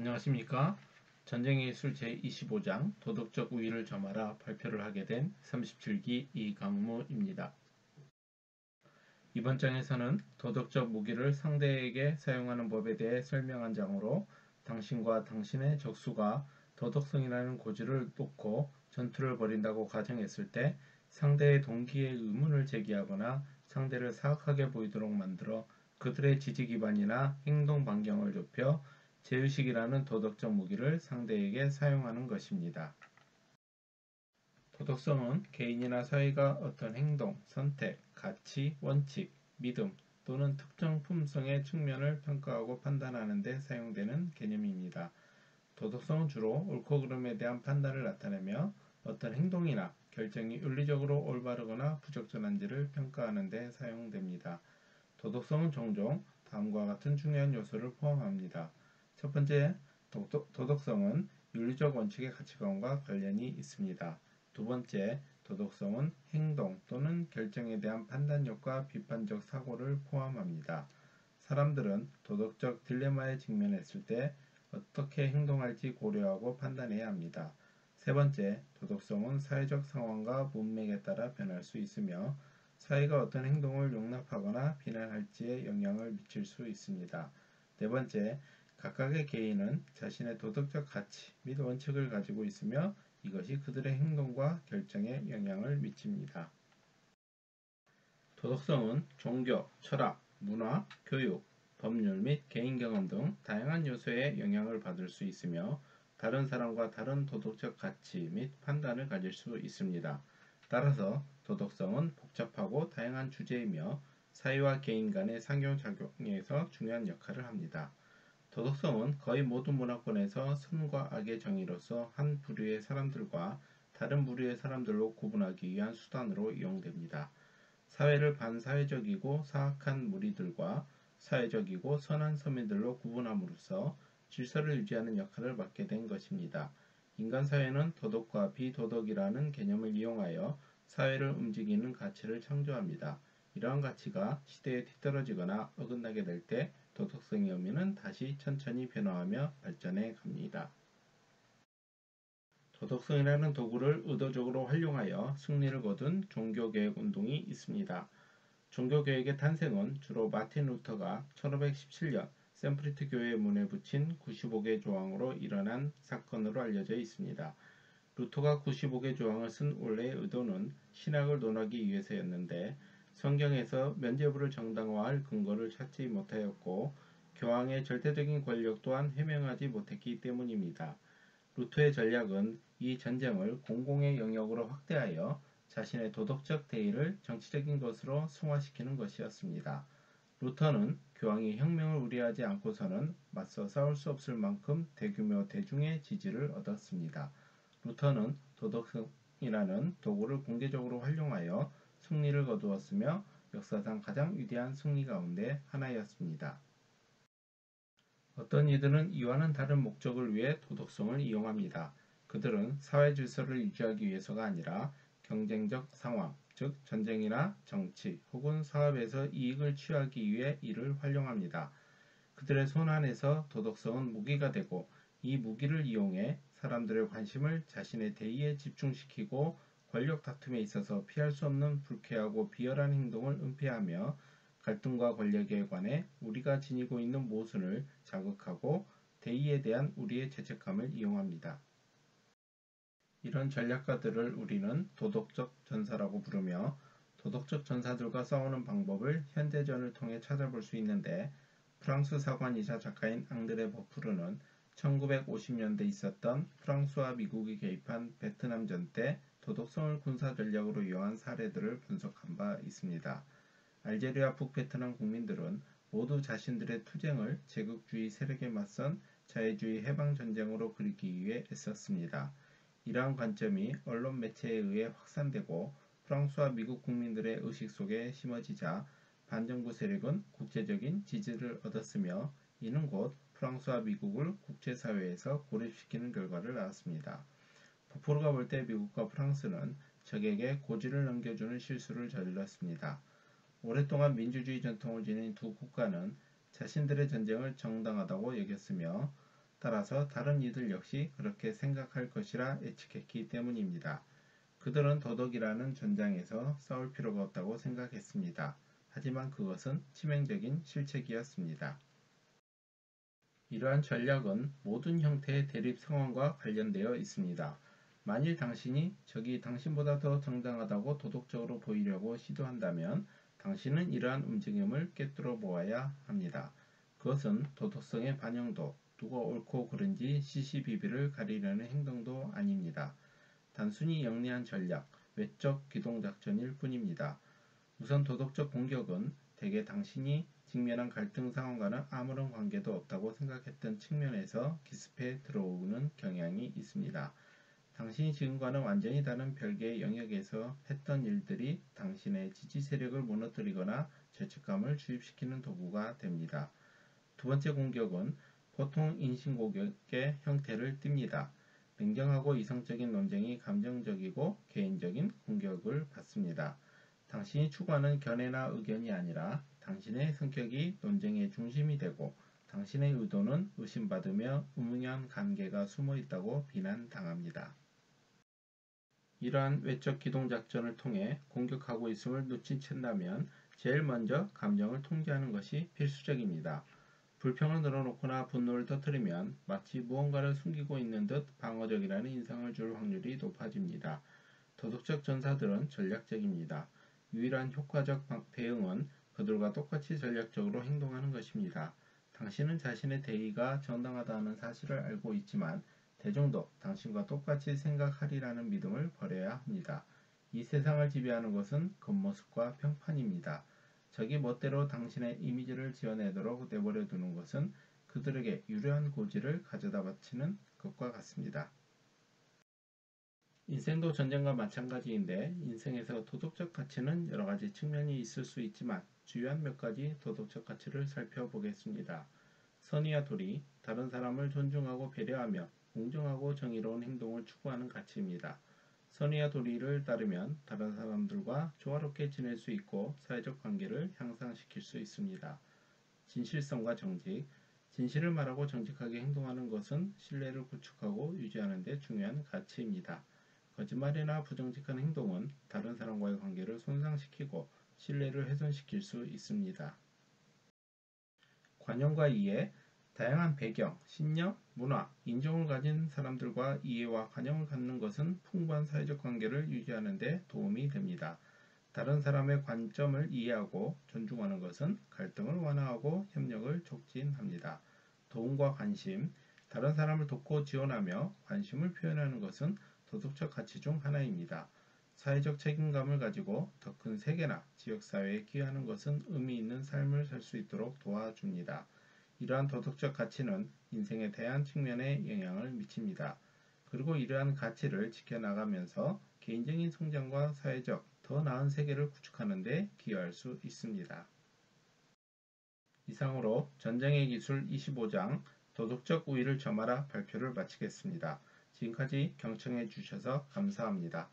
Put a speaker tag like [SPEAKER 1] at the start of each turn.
[SPEAKER 1] 안녕하십니까. 전쟁의 기술 제25장 도덕적 우위를 점하라 발표를 하게 된 37기 이강무입니다. 이번 장에서는 도덕적 무기를 상대에게 사용하는 법에 대해 설명한 장으로 당신과 당신의 적수가 도덕성이라는 고지를 놓고 전투를 벌인다고 가정했을 때 상대의 동기에 의문을 제기하거나 상대를 사악하게 보이도록 만들어 그들의 지지 기반이나 행동 반경을 좁혀 제의식이라는 도덕적 무기를 상대에게 사용하는 것입니다. 도덕성은 개인이나 사회가 어떤 행동, 선택, 가치, 원칙, 믿음 또는 특정 품성의 측면을 평가하고 판단하는 데 사용되는 개념입니다. 도덕성은 주로 옳고 그름에 대한 판단을 나타내며 어떤 행동이나 결정이 윤리적으로 올바르거나 부적절한지를 평가하는 데 사용됩니다. 도덕성은 종종 다음과 같은 중요한 요소를 포함합니다. 첫 번째, 도덕성은 윤리적 원칙의 가치관과 관련이 있습니다. 두 번째, 도덕성은 행동 또는 결정에 대한 판단력과 비판적 사고를 포함합니다. 사람들은 도덕적 딜레마에 직면했을 때 어떻게 행동할지 고려하고 판단해야 합니다. 세 번째, 도덕성은 사회적 상황과 문맥에 따라 변할 수 있으며 사회가 어떤 행동을 용납하거나 비난할지에 영향을 미칠 수 있습니다. 네 번째, 각각의 개인은 자신의 도덕적 가치 및 원칙을 가지고 있으며 이것이 그들의 행동과 결정에 영향을 미칩니다. 도덕성은 종교, 철학, 문화, 교육, 법률 및 개인 경험 등 다양한 요소에 영향을 받을 수 있으며 다른 사람과 다른 도덕적 가치 및 판단을 가질 수 있습니다. 따라서 도덕성은 복잡하고 다양한 주제이며 사회와 개인 간의 상호작용에서 중요한 역할을 합니다. 도덕성은 거의 모든 문화권에서 선과 악의 정의로서 한 부류의 사람들과 다른 부류의 사람들로 구분하기 위한 수단으로 이용됩니다. 사회를 반사회적이고 사악한 무리들과 사회적이고 선한 서민들로 구분함으로써 질서를 유지하는 역할을 맡게 된 것입니다. 인간 사회는 도덕과 비도덕이라는 개념을 이용하여 사회를 움직이는 가치를 창조합니다. 이러한 가치가 시대에 뒤떨어지거나 어긋나게 될 때 도덕성의 의미는 다시 천천히 변화하며 발전해 갑니다. 도덕성이라는 도구를 의도적으로 활용하여 승리를 거둔 종교개혁 운동이 있습니다. 종교개혁의 탄생은 주로 마틴 루터가 1517년 샘프리트 교회의 문에 붙인 95개 조항으로 일어난 사건으로 알려져 있습니다. 루터가 95개 조항을 쓴 원래의 의도는 신학을 논하기 위해서였는데 성경에서 면죄부를 정당화할 근거를 찾지 못하였고 교황의 절대적인 권력 또한 해명하지 못했기 때문입니다. 루터의 전략은 이 전쟁을 공공의 영역으로 확대하여 자신의 도덕적 대의를 정치적인 것으로 승화시키는 것이었습니다. 루터는 교황이 혁명을 우려하지 않고서는 맞서 싸울 수 없을 만큼 대규모 대중의 지지를 얻었습니다. 루터는 도덕성이라는 도구를 공개적으로 활용하여 승리를 거두었으며 역사상 가장 위대한 승리 가운데 하나였습니다. 어떤 이들은 이와는 다른 목적을 위해 도덕성을 이용합니다. 그들은 사회 질서를 유지하기 위해서가 아니라 경쟁적 상황, 즉 전쟁이나 정치 혹은 사업에서 이익을 취하기 위해 이를 활용합니다. 그들의 손 안에서 도덕성은 무기가 되고 이 무기를 이용해 사람들의 관심을 자신의 대의에 집중시키고 권력 다툼에 있어서 피할 수 없는 불쾌하고 비열한 행동을 은폐하며 갈등과 권력에 관해 우리가 지니고 있는 모순을 자극하고 대의에 대한 우리의 죄책감을 이용합니다. 이런 전략가들을 우리는 도덕적 전사라고 부르며 도덕적 전사들과 싸우는 방법을 현대전을 통해 찾아볼 수 있는데 프랑스 사관이자 작가인 앙드레 버푸르는 1950년대 있었던 프랑스와 미국이 개입한 베트남전 때 도덕성을 군사 전략으로 이용한 사례들을 분석한 바 있습니다. 알제리와 북베트남 국민들은 모두 자신들의 투쟁을 제국주의 세력에 맞선 자유주의 해방전쟁으로 그리기 위해 애썼습니다. 이러한 관점이 언론 매체에 의해 확산되고 프랑스와 미국 국민들의 의식 속에 심어지자 반정부 세력은 국제적인 지지를 얻었으며 이는 곧 프랑스와 미국을 국제사회에서 고립시키는 결과를 낳았습니다. 버포르가 볼 때 미국과 프랑스는 적에게 고지를 넘겨주는 실수를 저질렀습니다. 오랫동안 민주주의 전통을 지닌 두 국가는 자신들의 전쟁을 정당하다고 여겼으며 따라서 다른 이들 역시 그렇게 생각할 것이라 예측했기 때문입니다. 그들은 도덕이라는 전장에서 싸울 필요가 없다고 생각했습니다. 하지만 그것은 치명적인 실책이었습니다. 이러한 전략은 모든 형태의 대립 상황과 관련되어 있습니다. 만일 당신이 적이 당신보다 더 정당하다고 도덕적으로 보이려고 시도한다면 당신은 이러한 움직임을 꿰뚫어 보아야 합니다. 그것은 도덕성의 반영도, 누가 옳고 그른지 시시비비를 가리려는 행동도 아닙니다. 단순히 영리한 전략, 외적 기동작전일 뿐입니다. 우선 도덕적 공격은 대개 당신이 직면한 갈등 상황과는 아무런 관계도 없다고 생각했던 측면에서 기습해 들어오는 경향이 있습니다. 당신이 지금과는 완전히 다른 별개의 영역에서 했던 일들이 당신의 지지 세력을 무너뜨리거나 죄책감을 주입시키는 도구가 됩니다. 두 번째 공격은 보통 인신공격의 형태를 띱니다. 냉정하고 이성적인 논쟁이 감정적이고 개인적인 공격을 받습니다. 당신이 추구하는 견해나 의견이 아니라 당신의 성격이 논쟁의 중심이 되고 당신의 의도는 의심받으며 음흉한 관계가 숨어 있다고 비난당합니다. 이러한 외적 기동작전을 통해 공격하고 있음을 눈치챈다면 제일 먼저 감정을 통제하는 것이 필수적입니다. 불평을 늘어놓거나 분노를 터뜨리면 마치 무언가를 숨기고 있는 듯 방어적이라는 인상을 줄 확률이 높아집니다. 도덕적 전사들은 전략적입니다. 유일한 효과적 대응은 그들과 똑같이 전략적으로 행동하는 것입니다. 당신은 자신의 대의가 정당하다는 사실을 알고 있지만 대중도 당신과 똑같이 생각하리라는 믿음을 버려야 합니다. 이 세상을 지배하는 것은 겉모습과 평판입니다. 적이 멋대로 당신의 이미지를 지어내도록 내버려 두는 것은 그들에게 유려한 고지를 가져다 바치는 것과 같습니다. 인생도 전쟁과 마찬가지인데 인생에서 도덕적 가치는 여러 가지 측면이 있을 수 있지만 주요한 몇 가지 도덕적 가치를 살펴보겠습니다. 선의와 도리, 다른 사람을 존중하고 배려하며 공정하고 정의로운 행동을 추구하는 가치입니다. 선의와 도리를 따르면 다른 사람들과 조화롭게 지낼 수 있고 사회적 관계를 향상시킬 수 있습니다. 진실성과 정직, 진실을 말하고 정직하게 행동하는 것은 신뢰를 구축하고 유지하는 데 중요한 가치입니다. 거짓말이나 부정직한 행동은 다른 사람과의 관계를 손상시키고 신뢰를 훼손시킬 수 있습니다. 관용과 이해, 다양한 배경, 신념, 문화, 인종을 가진 사람들과 이해와 관용을 갖는 것은 풍부한 사회적 관계를 유지하는 데 도움이 됩니다. 다른 사람의 관점을 이해하고 존중하는 것은 갈등을 완화하고 협력을 촉진합니다. 도움과 관심, 다른 사람을 돕고 지원하며 관심을 표현하는 것은 도덕적 가치 중 하나입니다. 사회적 책임감을 가지고 더 큰 세계나 지역사회에 기여하는 것은 의미 있는 삶을 살 수 있도록 도와줍니다. 이러한 도덕적 가치는 인생의 다양한 측면에 영향을 미칩니다. 그리고 이러한 가치를 지켜나가면서 개인적인 성장과 사회적, 더 나은 세계를 구축하는 데 기여할 수 있습니다. 이상으로 전쟁의 기술 25장 도덕적 우위를 점하라 발표를 마치겠습니다. 지금까지 경청해 주셔서 감사합니다.